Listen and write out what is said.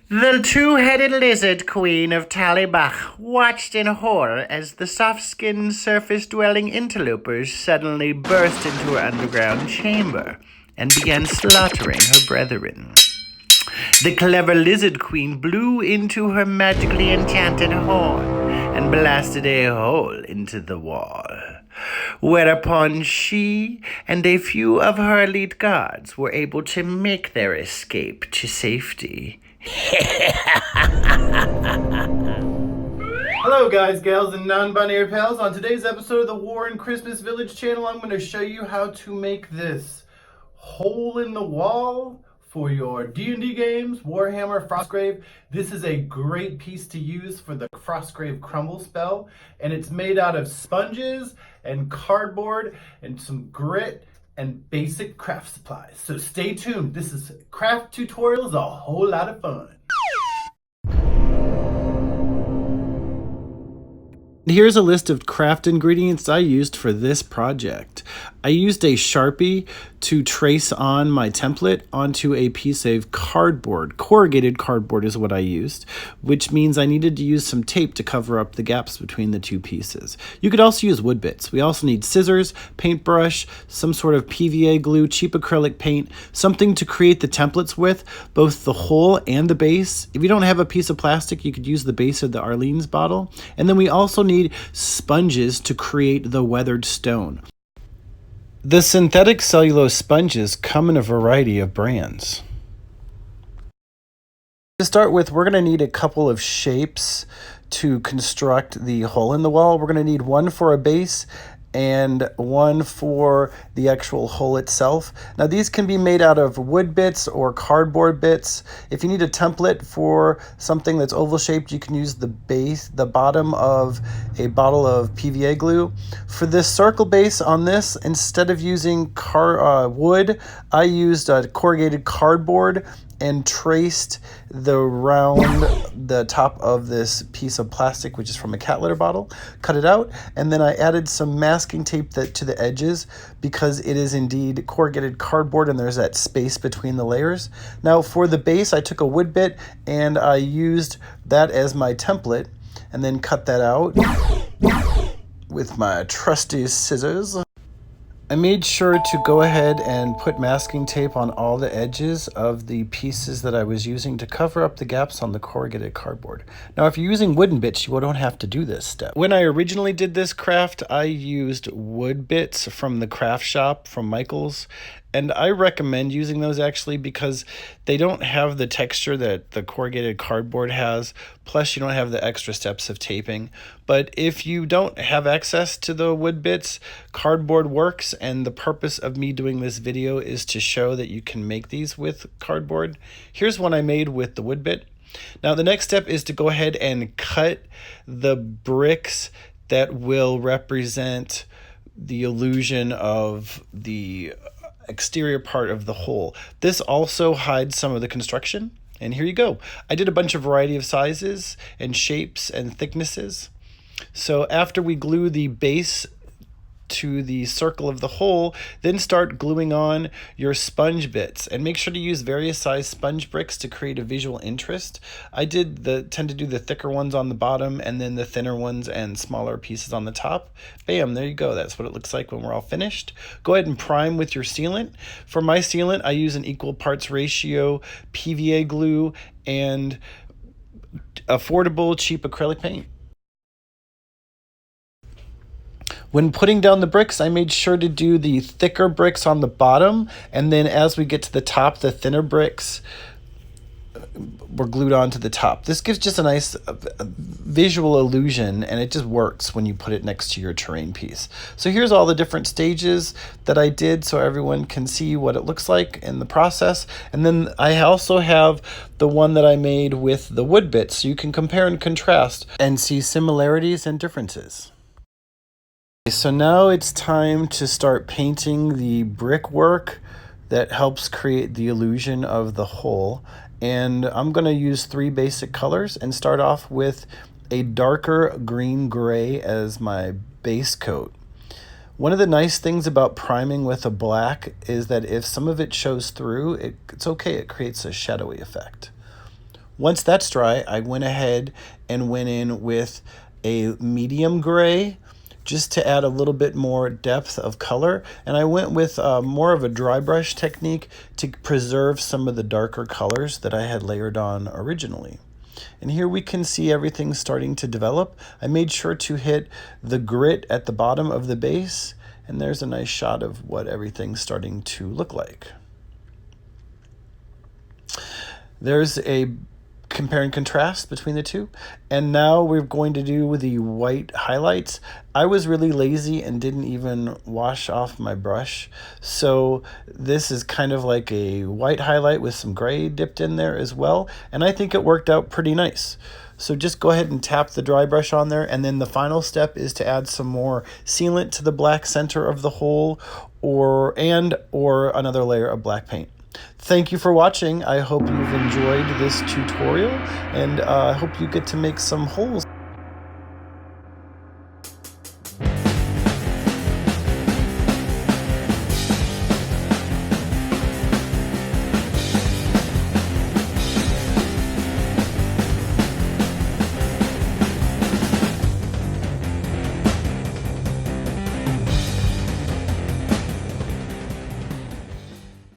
The two-headed lizard queen of Talibach watched in horror as the soft-skinned, surface-dwelling interlopers suddenly burst into her underground chamber and began slaughtering her brethren. The clever lizard queen blew into her magically enchanted horn and blasted a hole into the wall, whereupon she and a few of her elite guards were able to make their escape to safety. Hello guys, gals, and non-binary pals. On today's episode of the War in Christmas Village channel, I'm going to show you how to make this hole in the wall for your D&D games, Warhammer, Frostgrave. This is a great piece to use for the Frostgrave Crumble spell, and it's made out of sponges and cardboard and some grit and basic craft supplies. So stay tuned. This is craft tutorials, a whole lot of fun. Here's a list of craft ingredients I used for this project. I used a Sharpie to trace on my template onto a piece of cardboard. Corrugated cardboard is what I used, which means I needed to use some tape to cover up the gaps between the two pieces. You could also use wood bits. We also need scissors, paintbrush, some sort of PVA glue, cheap acrylic paint, something to create the templates with, both the hole and the base. If you don't have a piece of plastic, you could use the base of the Arlene's bottle. And then we also need sponges to create the weathered stone. The synthetic cellulose sponges come in a variety of brands. To start with, we're going to need a couple of shapes to construct the hole in the wall. We're going to need one for a base and one for the actual hole itself. Now these can be made out of wood bits or cardboard bits. If you need a template for something that's oval shaped, you can use the bottom of a bottle of PVA glue. For this circle base on this, instead of using wood, I used corrugated cardboard and traced the top of this piece of plastic, which is from a cat litter bottle, cut it out, and then I added some masking tape to the edges because it is indeed corrugated cardboard and there's that space between the layers. Now for the base, I took a wood bit and I used that as my template and then cut that out with my trusty scissors. I made sure to go ahead and put masking tape on all the edges of the pieces that I was using to cover up the gaps on the corrugated cardboard. Now, if you're using wooden bits, you don't have to do this step. When I originally did this craft, I used wood bits from the craft shop from Michael's, and I recommend using those actually because they don't have the texture that the corrugated cardboard has, plus you don't have the extra steps of taping. But if you don't have access to the wood bits, cardboard works, and the purpose of me doing this video is to show that you can make these with cardboard. Here's one I made with the wood bit. Now the next step is to go ahead and cut the bricks that will represent the illusion of the exterior part of the hole. This also hides some of the construction, and here you go. I did a bunch of variety of sizes and shapes and thicknesses. So after we glue the base to the circle of the hole, then start gluing on your sponge bits, and make sure to use various size sponge bricks to create a visual interest. I tend to do the thicker ones on the bottom and then the thinner ones and smaller pieces on the top. Bam, there you go. That's what it looks like when we're all finished. Go ahead and prime with your sealant. For my sealant, I use an equal parts ratio PVA glue and affordable cheap acrylic paint. When putting down the bricks, I made sure to do the thicker bricks on the bottom, and then as we get to the top, the thinner bricks were glued onto the top. This gives just a nice visual illusion, and it just works when you put it next to your terrain piece. So here's all the different stages that I did so everyone can see what it looks like in the process. And then I also have the one that I made with the wood bits, so you can compare and contrast and see similarities and differences. So now it's time to start painting the brickwork that helps create the illusion of the hole. And I'm going to use 3 basic colors and start off with a darker green gray as my base coat. One of the nice things about priming with a black is that if some of it shows through, it's okay, it creates a shadowy effect. Once that's dry, I went ahead and went in with a medium gray just to add a little bit more depth of color. And I went with more of a dry brush technique to preserve some of the darker colors that I had layered on originally. And here we can see everything starting to develop. I made sure to hit the grit at the bottom of the base, and there's a nice shot of what everything's starting to look like. There's a compare and contrast between the two. And now we're going to do the white highlights. I was really lazy and didn't even wash off my brush. So this is kind of like a white highlight with some gray dipped in there as well. And I think it worked out pretty nice. So just go ahead and tap the dry brush on there. And then the final step is to add some more sealant to the black center of the hole or another layer of black paint. Thank you for watching. I hope you've enjoyed this tutorial, and I hope you get to make some holes.